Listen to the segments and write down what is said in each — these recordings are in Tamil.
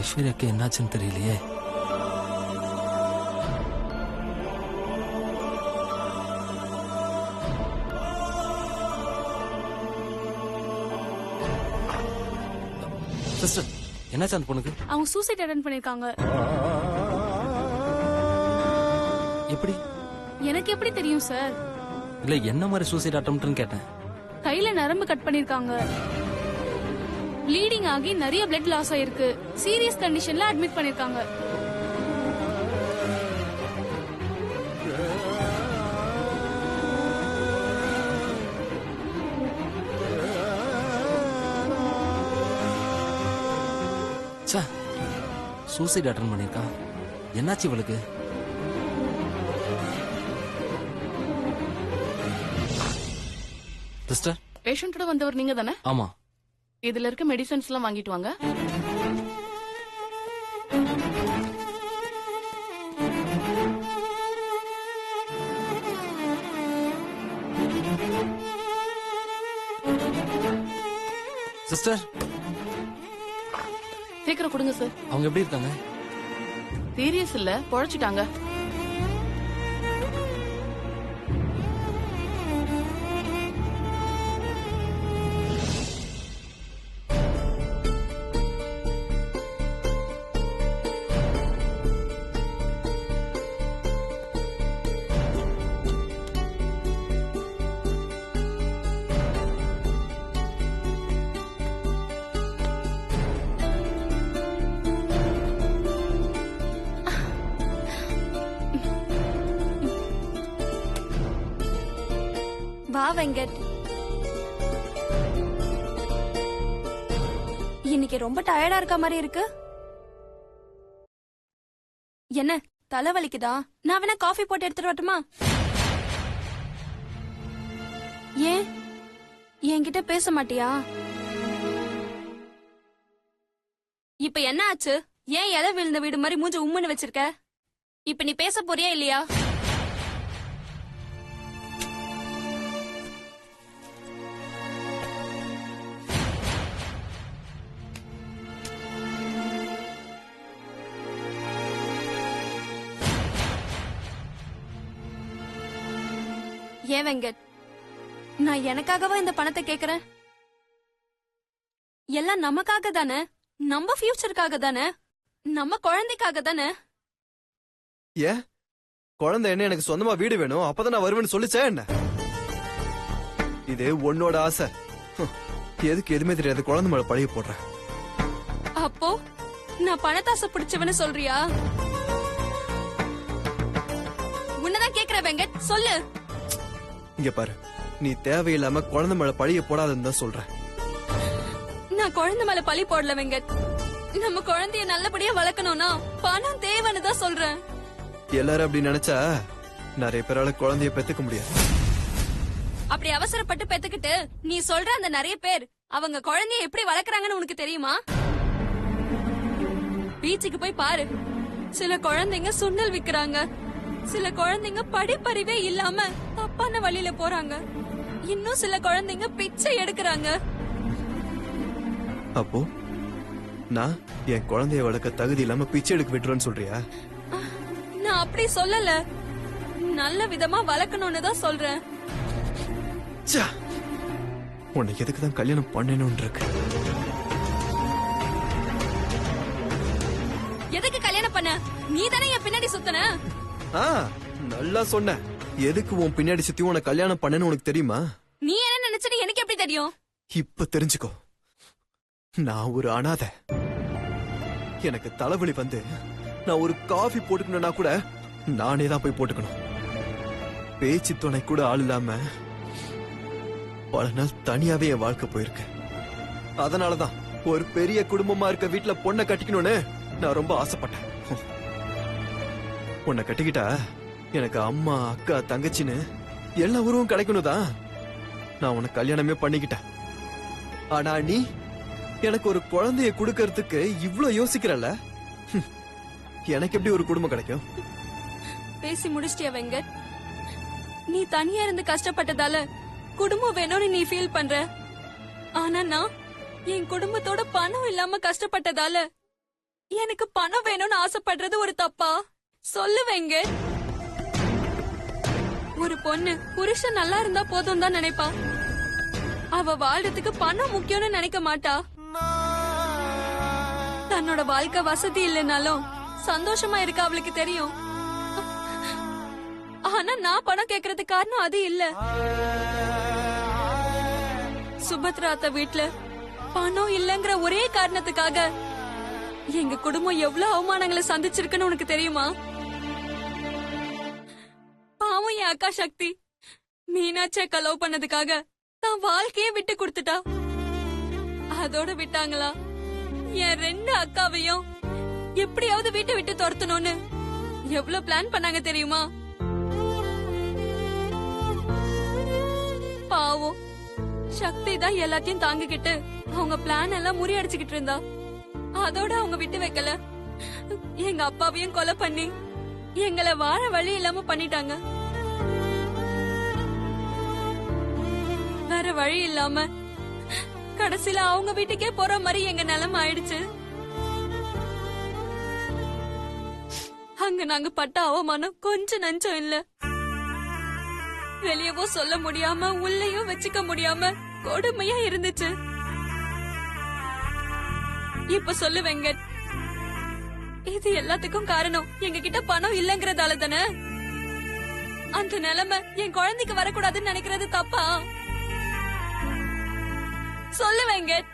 ஐஸ்வர்யாக்கு என்னாச்சுன்னு தெரியலையே. சிஸ்டர், என்னாச்சு அந்த பொண்ணுக்கு? அவங்க சூசைட் அட்டெண்ட் பண்ணிருக்காங்க. எப்படி? எனக்கு எப்படி தெரியும் சார்? இல்ல என்ன மாதிரி சூசைட் அட்டெம்ப்ட்னு கேட்டேன். கையில நரம்பு கட் பண்ணிருக்காங்க. ப்ளீடிங் ஆகி நிறைய பிளட் லாஸ் ஆயிருக்கு. சீரியஸ் கண்டிஷன்ல அட்மிட் பண்ணிருக்காங்க. சூசைட் அட்டெண்ட் பண்ணிருக்கா. என்னாச்சு இவளுக்கு? சிஸ்டர், பேஷண்டோட வந்தவர் நீங்க தானே? ஆமா. இதுல இருக்க மெடிசன்ஸ் எல்லாம் வாங்கிட்டு வாங்க. சிஸ்டர், சீக்கிரம் கொடுங்க சார். அவங்க எப்படி இருக்காங்க? சீரியஸ் இல்ல, பொழைச்சிட்டாங்க. வா வெங்கட். இன்னைக்கு ரொம்ப டயர்டா இருக்க மாதிரி இருக்கு. என்ன தலை வலிக்குதா? நான் வேணா காஃபி போட்டு எடுத்துட்டு வரட்டுமா? ஏன் என்கிட்ட பேச மாட்டியா? இப்ப என்ன ஆச்சு? ஏன் இலை விழுந்த வீடு மாதிரி மூஞ்ச உம்முன்னு வச்சிருக்க? இப்ப நீ பேச போறியா இல்லையா? ஏன் வெங்கட், நான் எனக்காகவா இந்த பணத்தை கேக்குறேன்? எல்லாம் நமக்காக தானே, நம்ம ஃபியூச்சருக்காக தானே, நம்ம குழந்தைக்காக தானே. ஏன் குழந்தை என்ன எனக்கு சொந்தமா வீடு வேணும் அப்பதான் நான் வருவேன்னு சொல்லிச்சா என்ன? இது உன்னோட ஆசை. எதுக்கு எதுவுமே தெரியாது குழந்தை மேல பழைய போடுறேன். அப்போ நான் பணத்தாசை பிடிச்சவன்னு சொல்றியா? உன்னதான் கேக்குற வெங்கட், சொல்லு. இங்க பாரு, நீ தேவையில்லாம குழந்தை மேல பழிய போடாதுன்னு தான் சொல்றேன். நான் குழந்தை மேல பழி போடல வெங்கட். நம்ம குழந்தைய நல்லபடியா வளர்க்கணும்னா பணம் தேவைன்னு தான் சொல்றேன். எல்லாரும் அப்படி நினைச்சா நிறைய பேரால குழந்தைய பெத்துக்க முடியாது. அப்படி அவசரப்பட்டு பெத்துக்கிட்டு நீ சொல்ற அந்த நிறைய பேர் அவங்க குழந்தைய எப்படி வளர்க்கறாங்கன்னு உனக்கு தெரியுமா? பீச்சுக்கு போய் பாரு, சில குழந்தைங்க சுண்டல் விக்கிறாங்க, சில குழந்தைங்க படிப்பறிவே இல்லாம தப்பான வழியில போறாங்க, இன்னும் சில குழந்தைங்க பிச்சை எடுக்கிறாங்க. அப்போ நான் என் குழந்தைய வளர்க்க தகுதி இல்லாம பிச்சை எடுக்க விட்டுருன்னு சொல்றியா? நான் அப்படி சொல்லல, நல்ல விதமா வளர்க்கணும்னு தான் சொல்றேன். உன்னை எதுக்குதான் கல்யாணம் பண்ணணும்னு இருக்கு? எதுக்கு கல்யாணம் பண்ண? நீ தானே என் பின்னாடி சுத்தன. நல்லா சொன்ன. எதுக்கு உன் பின்னாடி சுத்தி உன கல்யாணம் பண்ணனு உனக்கு தெரியுமா? நீ என்ன நினைச்சன்னு எனக்கு எப்படி தெரியும்? இப்ப தெரிஞ்சுக்கோ, நான் ஒரு அனாதை. எனக்கு தலைவலி வந்து நான் ஒரு காஃபி போட்டுக்கணும்னா கூட நானே தான் போய் போட்டுக்கணும். பேச்சு துணை கூட ஆள் இல்லாம பல நாள் தனியாவே என் வாழ்க்கை போயிருக்கு. அதனாலதான் ஒரு பெரிய குடும்பமா இருக்க வீட்டுல பொண்ணை கட்டிக்கணும்னு நான் ரொம்ப ஆசைப்பட்டேன். உன்னை கட்டிக்கிட்டா எனக்கு அம்மா அக்கா தங்கச்சின்னு எல்லா உருவம் கிடைக்கணும் தான் நான் உனக்கு கல்யாணமே பண்ணிக்கிட்டேன். ஆனா நீ எனக்கு ஒரு குழந்தைய குடுக்கறதுக்கு இவ்ளோ யோசிக்கிறல்ல, எனக்கு எப்படி ஒரு குடும்பம் கிடைக்கும்? பேசி முடிச்சிட்டியா வெங்கட்? நீ தனியா இருந்து கஷ்டப்பட்டதால குடும்பம் வேணும்னு நீ ஃபீல் பண்ற. ஆனா நான் என் குடும்பத்தோட பணம் இல்லாம கஷ்டப்பட்டதால எனக்கு பணம் வேணும்னு ஆசைப்படுறது ஒரு தப்பா? சொல்லுவேங்க. ஒரு பொண்ணு புருஷன் நல்லா இருந்தா போதும் தான் நினைப்பா. அவ வாழ்றதுக்கு பணம் முக்கியம்னு நினைக்க மாட்டா. தன்னோட வாழ்க்கை வசதி இல்லைனாலும் சந்தோஷமா இருக்க அவளுக்கு தெரியும். ஆனா நான் பணம் கேக்குறதுக்கு காரணம் அது இல்ல. சுபத்ரா அத்தை வீட்ல பணம் இல்லங்கிற ஒரே காரணத்துக்காக எங்க குடும்பம் எவ்வளவு அவமானங்களை சந்திச்சிருக்குன்னு உனக்கு தெரியுமா? பாவம் என் அக்கா சக்தி மீனாட்சியை கலவு பண்ணதுக்காக தான் வாழ்க்கையே விட்டு கொடுத்துட்டா. அதோட விட்டாங்களா, என் 2 அக்காவையும் எப்படியாவது வீட்டை விட்டு துரத்தணும்னு எவ்வளவு பிளான் பண்ணாங்க தெரியுமா? பாவம் சக்தி தான் எல்லாத்தையும் தாங்கிக்கிட்டு அவங்க பிளான் எல்லாம் முறியடிச்சுக்கிட்டு இருந்தா. அதோட அவங்க விட்டு வைக்கல, எங்க அப்பாவையும் கொலை பண்ணி எங்களை வாழ வழி இல்லாம பண்ணிட்டாங்க. வேற வழி இல்லாம கடைசியில அவங்க வீட்டுக்கே போற மாதிரி எங்க நிலைமை ஆயிடுச்சு. அங்க நாங்க பட்ட அவமானம் கொஞ்சம் நஞ்சம் இல்ல. வெளியவோ சொல்ல முடியாம உள்ளேயும் வச்சுக்க முடியாம கொடுமையா இருந்துச்சு. இப்ப சொல்லு வெங்கட், இது எல்லாத்துக்கும் காரணம் எங்க கிட்ட பணம் இல்லங்கறதால தானே? அந்த நிலைமை என் குழந்தைக்கு வரக்கூடாதுன்னு நினைக்கிறது தப்பா? சொல்லு வெங்கட்.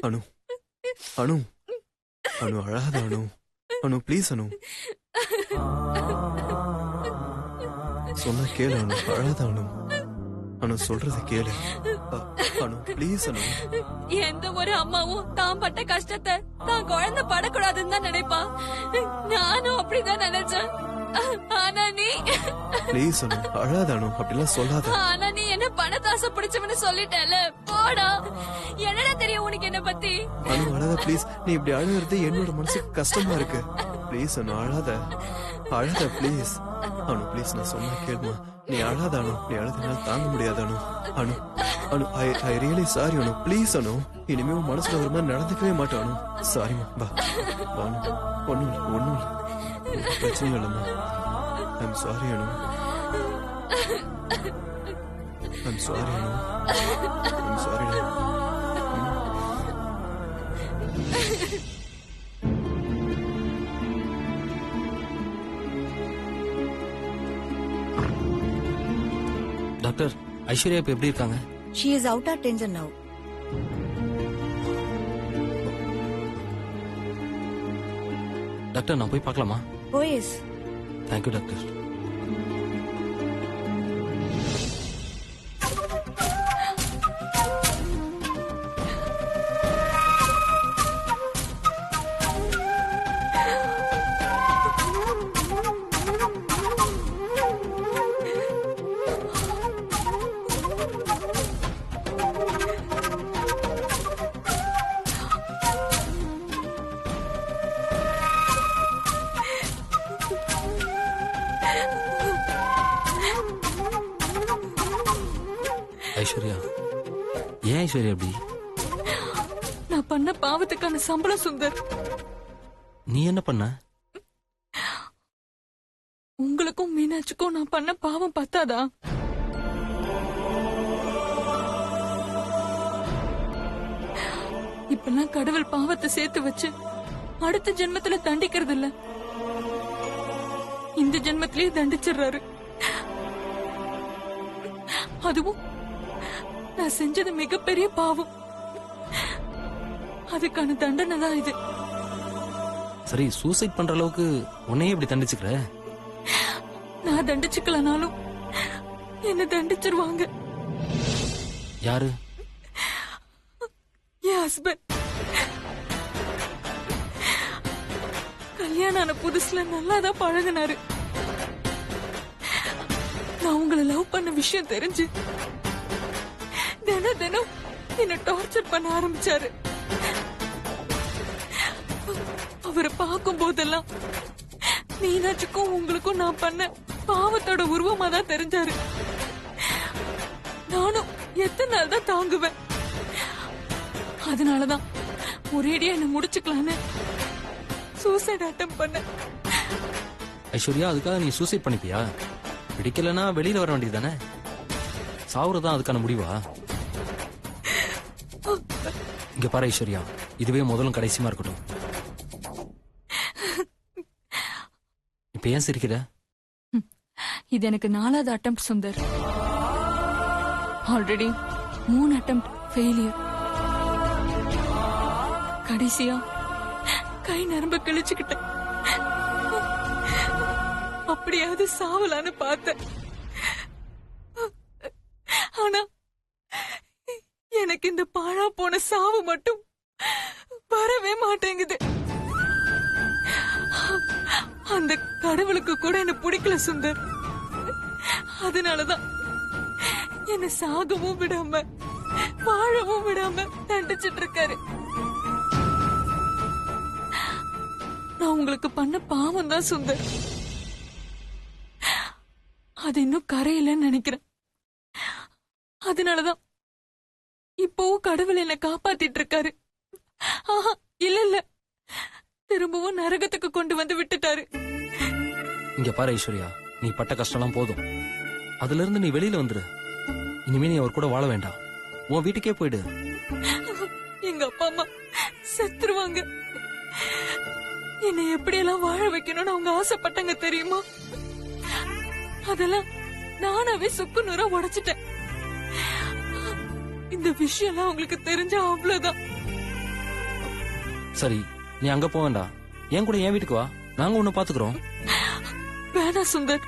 அனு அனு அனு அழாத அனு. அனு ப்ளீஸ் அனு, சொன்ன கேளு அனு, அழாத அனு. அனு சொல்றது கேளு அனு, ப்ளீஸ் அனு. எந்த ஒரு அம்மாவும் தான் பட்ட கஷ்டத்தை தான் குழந்தை படக்கூடாதுன்னு தான் நினைப்பா. நானும் அப்படிதான் நினைச்சேன். ஆனா நீ ப்ளீஸ் அனு, அழாத அனு, அப்படிலாம் சொல்லாத. ஆனா நீ என்ன பணத்தாசை பிடிச்சவன்னு சொல்லிட்டல. போடா, என்னடா தெரியும் உனக்கு என்ன பத்தி? அனு அழாத ப்ளீஸ். நீ இப்படி அழுகிறது என்னோட மனசுக்கு கஷ்டமா இருக்கு. ப்ளீஸ் அனு அழாத, அழாத ப்ளீஸ். அனு ப்ளீஸ், நான் சொன்னா கேளுமா. நீ அழாத அனு, நீ அழுதுனால தாங்க முடியாது Anu. Anu Anu I really sorry Anu, please Anu. இனிமே உன் மனசுல ஒரு மாதிரி நடந்துக்கவே மாட்டேன் அனு. சாரிமா, வா அனு. ஒண்ணும் பிரச்சனை இல்லம்மா. I'm sorry Anu, I'm sorry Anu, I'm sorry Anu. Doctor, Aishwarya இப்ப எப்படி இருக்காங்க? She is out of danger now. Doctor, நான் போய் பார்க்கலாமா? Oh yes. Thank you doctor. Aishwarya, ஏன் ஐஸ்வர்யா அப்படி? நான் பண்ண பாவத்துக்கான சம்பளம் சுந்தர். நீ என்ன பண்ண? உங்களுக்கும் மீனாட்சிக்கும் நான் பண்ண பாவம் பத்தாதா? இப்பெல்லாம் கடவுள் பாவத்தை சேர்த்து வச்சு அடுத்த ஜென்மத்துல தண்டிக்கிறது இல்ல, இந்த ஜென்மத்திலேயே தண்டிச்சிடுறாரு. அதுவும் நான் செஞ்சது மிகப்பெரிய பாவம். அதுக்கான தண்டனை தான் இது. சரி, சூசைட் பண்ற அளவுக்கு உன்னையே இப்படி தண்டிச்சுக்கிற? நான் தண்டிச்சுக்கலனாலும் என்ன தண்டிச்சிருவாங்க. யாரு? என் ஹஸ்பண்ட். கல்யாணம் ஆன புதுசுல நல்லாதான் பழகினாரு. நான் உங்களை லவ் பண்ண விஷயம் தெரிஞ்சு தினம் என்ன டார்ச்சர் பண்ண ஆரம்பிச்சாரு. அவரை பார்க்கும் போதெல்லாம் மீனாட்சிக்கும் உங்களுக்கும் நான் பண்ண பாவத்தோட உருவமா தான் தெரிஞ்சாரு. நானும் எத்தனை நாள் தான் தாங்குவேன். அதனாலதான் ஒரேடியா என்ன முடிச்சுக்கலான்னு சூசைட் அட்டம் பண்ண. ஐஸ்வர்யா, அதுக்காக நீ சூசைட் பண்ணிப்பியா? பிடிக்கலன்னா வெளியில வர வேண்டியது தானே? சாவுறதான் அதுக்கான முடிவா? இங்க பாரு ஐஸ்வர்யா, இதுவே முதலும் கடைசியுமா இருக்கட்டும். இப்ப ஏன் சிரிக்கிற? இது எனக்கு 4வது attempt Sundar. Already 3 attempt failure. கடைசியா கை நரம்ப கிழிச்சுக்கிட்டேன். அப்படியாவது சாவலான்னு பார்த்தேன். ஆனா எனக்கு இந்த பாழா போன சாவு மட்டும் வரவே மாட்டேங்குது. அந்த கடவுளுக்கு கூட என்ன பிடிக்கல சுந்தர். அதனாலதான் என்ன சாகவும் விடாம வாழவும் விடாம தண்டிச்சிட்டு இருக்காரு. நான் உங்களுக்கு பண்ண பாவம் தான் சுந்தர். அது இன்னும் கரையிலன்னு நினைக்கிறேன். அதனாலதான் இப்பவும் கடவுள் என்ன காப்பாத்திட்டு இருக்காரு. ஆஹா, இல்ல இல்ல, திரும்பவும் நரகத்துக்கு கொண்டு வந்து விட்டுட்டாரு. இங்க பாரு ஐஸ்வர்யா, நீ பட்ட கஷ்டம்லாம் போதும். அதுல இருந்து நீ வெளியில வந்துரு. இனிமே நீ அவர் கூட வாழ வேண்டாம். உன் வீட்டுக்கே போயிடு. எங்க அப்பா அம்மா செத்துருவாங்க. என்னை எப்படியெல்லாம் வாழ வைக்கணும்னு அவங்க ஆசைப்பட்டாங்க தெரியுமா? அதெல்லாம் நானாவே சுக்கு நூறா உடைச்சிட்டேன். இந்த விஷயம் எல்லாம் உங்களுக்கு தெரிஞ்சா அவ்வளவுதான். சரி, நீ அங்க போக வேண்டாம். என் கூட என் வீட்டுக்கு வா, நாங்க உன்னை பாத்துக்கிறோம். வேணாம் சுந்தர்.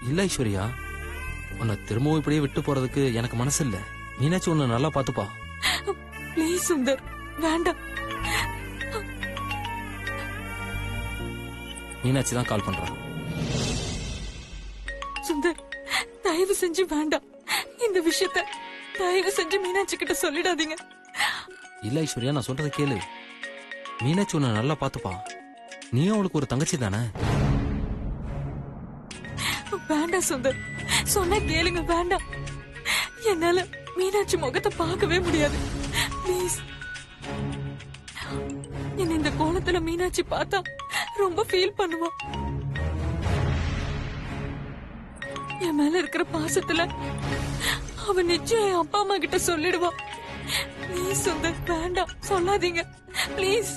இல்ல ஐஸ்வர்யா, உன்னை திரும்பவும் இப்படியே விட்டு போறதுக்கு எனக்கு மனசு இல்ல. மீனாட்சி உன்னை நல்லா பாத்துப்பா. ப்ளீஸ் சுந்தர், வேண்டாம். மீனாட்சி தான் கால் பண்றான். சுந்தர், தயவு செஞ்சு வேண்டாம். இந்த விஷயத்த தயவு செஞ்சு மீனாட்சி கிட்ட சொல்லிடாதீங்க. இல்ல ஐஸ்வர்யா, நான் சொல்றதை கேளு. மீனாட்சி உன்னை நல்லா பாத்துப்பா. நீயும் அவளுக்கு ஒரு தங்கச்சி தானே? வேண்டாம் சுந்தர், சொன்ன கேளுங்க. வேண்டாம். என்னால மீனாட்சி முகத்தை பார்க்கவே முடியாது. ப்ளீஸ். என்ன இந்த கோலத்துல மீனாட்சி பார்த்தா ரொம்ப ஃபீல் பண்ணுவா. என் மேல இருக்கிற பாசத்துல அவ நிச்சயம் என் அப்பா அம்மா கிட்ட சொல்லிடுவா. ப்ளீஸ் சுந்தர், வேண்டாம், சொல்லாதீங்க ப்ளீஸ்.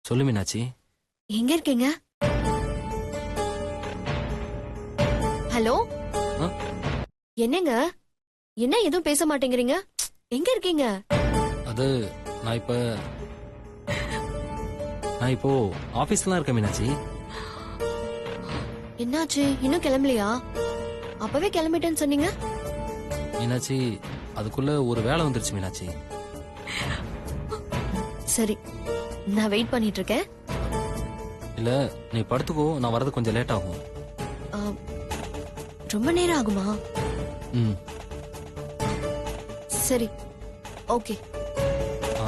சொல்லு மீனாட்சி. எங்க இருக்கீங்க? ஹலோ, ஆ? என்னங்க, என்ன எதுவும் பேச மாட்டேங்கிறீங்க? எங்க இருக்கீங்க? அது நான் இப்போ ஆபீஸ்ல இருக்கேன் மீனாட்சி. என்னாச்சு, இன்னும் கிளம்பலையா? அப்பவே கிளம்பிட்டேன்னு சொன்னீங்க. மீனாட்சி, அதுக்குள்ள ஒரு வேலை வந்துருச்சு மீனாட்சி. சரி, நான் வெயிட் பண்ணிட்டு இருக்கேன். இல்ல, நீ படுத்துக்கோ, நான் வரது கொஞ்சம் லேட் ஆகும். ஆ, ரொம்ப நேரம் ஆகுமா? ம். சரி, ஓகே. ஆ.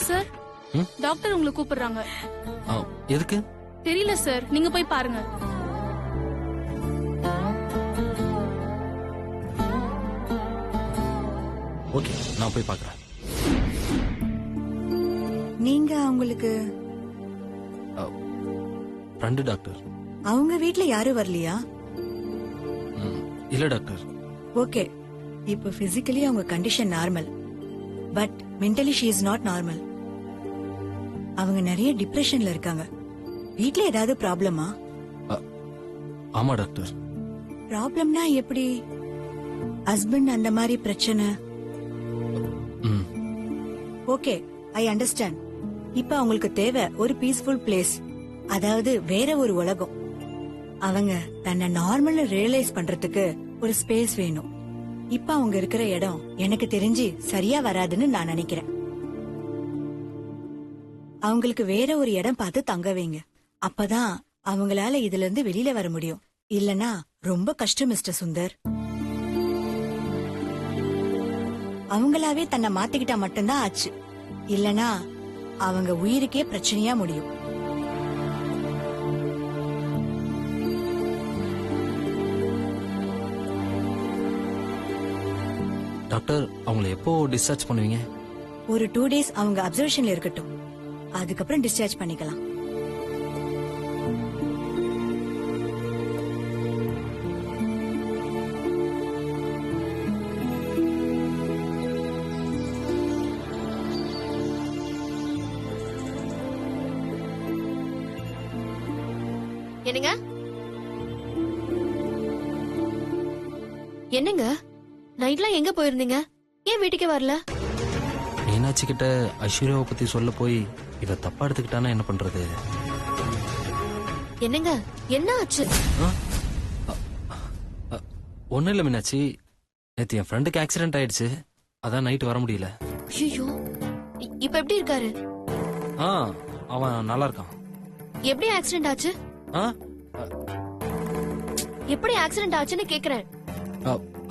சார், ம்? டாக்டர் உங்களை கூப்பிடுறாங்க. ஆ, எதுக்கு? தெரியல சார், நீங்க போய் பாருங்க. ஓகே, நான் போய் பார்க்கறேன். நீங்க அவங்களுக்கு ரெண்டு டாக்டர். அவங்க வீட்ல யாரும் வரலையா? இல்ல டாக்டர். ஓகே, இப்ப பிசிக்கலி அவங்க condition normal, but mentally she is not normal. அவங்க நிறைய டிப்ரெஷன்ல இருக்காங்க. வீட்ல ஏதாவது ப்ராப்ளமா? ஆமா டாக்டர். ப்ராப்ளம்னா எப்படி? ஹஸ்பண்ட் அந்த மாதிரி பிரச்சனை? ம். Okay, I understand. இப்ப அவங்களுக்கு தேவை ஒரு பீஸ்ஃபுல் பிளேஸ், அதாவது வேற ஒரு உலகம். அவங்க தன்னை நார்மல்னு ரியலைஸ் பண்றதுக்கு ஒரு ஸ்பேஸ் வேணும். இப்ப அவங்க இருக்கிற இடம் எனக்கு தெரிஞ்சு சரியா வராதுன்னு நான் நினைக்கிறேன். அவங்களுக்கு வேற ஒரு இடம் பார்த்து தங்க வைங்க. அப்பதான் அவங்களால இதுல இருந்து வெளியில வர முடியும். இல்லனா ரொம்ப கஷ்டம் மிஸ்டர் சுந்தர். அவங்களாவே தன்னை மாத்திக்கிட்டா மட்டும்தான் ஆச்சு. இல்லனா அவங்க உயிருக்கே பிரச்சனையா முடியும். டாக்டர் அவங்கள எப்போ டிஸ்சார்ஜ் பண்ணுவீங்க? ஒரு 2 days அவங்க அப்சர்வேஷன்ல இருக்கட்டும், அதுக்கப்புறம் டிஸ்சார்ஜ் பண்ணிக்கலாம். என்னங்க என்னங்க நைட்லாம் எங்க போயிருந்தீங்க? ஏன் வீட்டுக்கே வரல? மீனாட்சி கிட்ட ஐஸ்வர்யாவை பத்தி சொல்ல போய் இவ தப்பா எடுத்துக்கிட்டானா என்ன பண்றது? என்னங்க என்ன ஆச்சு? ஒண்ணும் இல்ல மீனாட்சி, நேத்து என் ஃப்ரெண்டுக்கு ஆக்சிடென்ட் ஆயிடுச்சு, அதான் நைட் வர முடியல. ஐயோ, இப்ப எப்படி இருக்காரு? அவன் நல்லா இருக்கான். எப்படி ஆக்சிடென்ட் ஆச்சு? எப்படி ஆக்சிடென்ட் ஆச்சுன்னு கேக்குறேன்.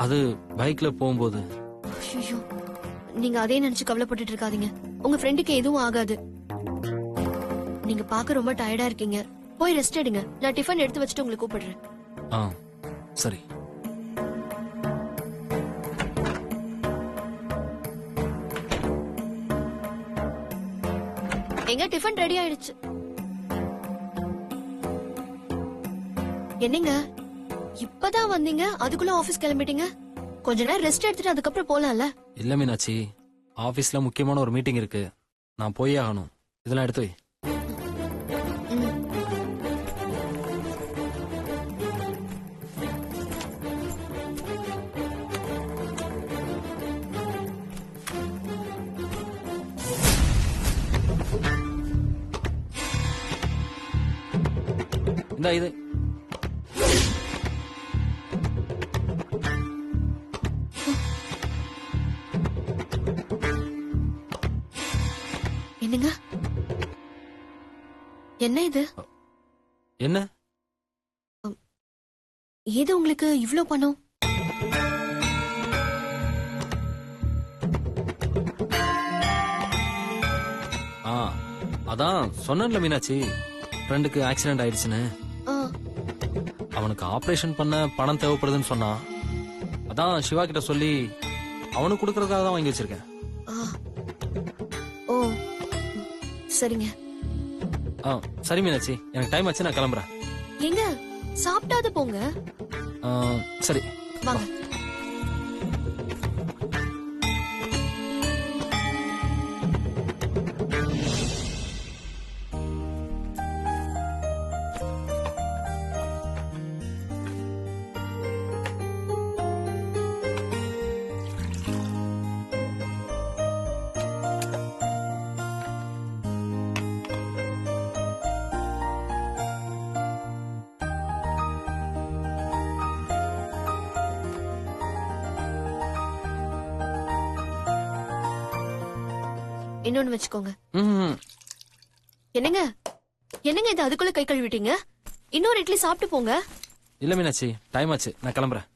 அது பைக்ல போகும்போது. ஐயோ, நீங்க அதே நினைச்சு கவலைப்பட்டுட்டு இருக்காதீங்க. உங்க ஃப்ரெண்டுக்கு எதுவும் ஆகாது. நீங்க பாக்க ரொம்ப டயர்டா இருக்கீங்க, போய் ரெஸ்ட் எடுங்க. நான் டிஃபன் எடுத்து வச்சுட்டு உங்களை கூப்பிடுறேன். சரி. எங்க டிஃபன் ரெடி ஆயிடுச்சு. என்னங்க இப்பதான் வந்தீங்க, அதுக்குள்ள ஆபீஸ் கிளம்பிட்டீங்க? கொஞ்ச நேரம் ரெஸ்ட் எடுத்துட்டு அதுக்கப்புறம் போலாம்ல? இல்ல மீனாட்சி, ஆபீஸ்ல முக்கியமான ஒரு மீட்டிங் இருக்கு, நான் போயே ஆகணும். இதெல்லாம் எடுத்து வை. இந்த இது என்னங்க என்ன இது? என்ன ஏது உங்களுக்கு இவ்ளோ பணம்? அதான் சொன்னேன்ல மீனாட்சி, ஃப்ரெண்டுக்கு ஆக்சிடென்ட் ஆயிடுச்சுன்னு. அவனுக்கு ஆபரேஷன் பண்ண பணம் தேவைப்படுதுன்னு சொன்னான். அதான் சிவா கிட்ட சொல்லி அவனுக்கு கொடுக்கறதுக்காக தான் வாங்கி வச்சிருக்கேன். ஓ சரிங்க. சரி மீனாட்சி, எனக்கு டைம் ஆச்சு, நான் கிளம்புறேன். எங்க சாப்பிட்டாது போங்க. சரி வாங்க. இன்னொன்னு வச்சுக்கோங்க. என்னங்க என்னங்க இது அதுக்குள்ள கை கழுவிட்டீங்க? இன்னொரு இட்லி சாப்பிட்டு போங்க. இல்ல மீனாட்சி, டைம் ஆச்சு, நான் கிளம்புறேன்.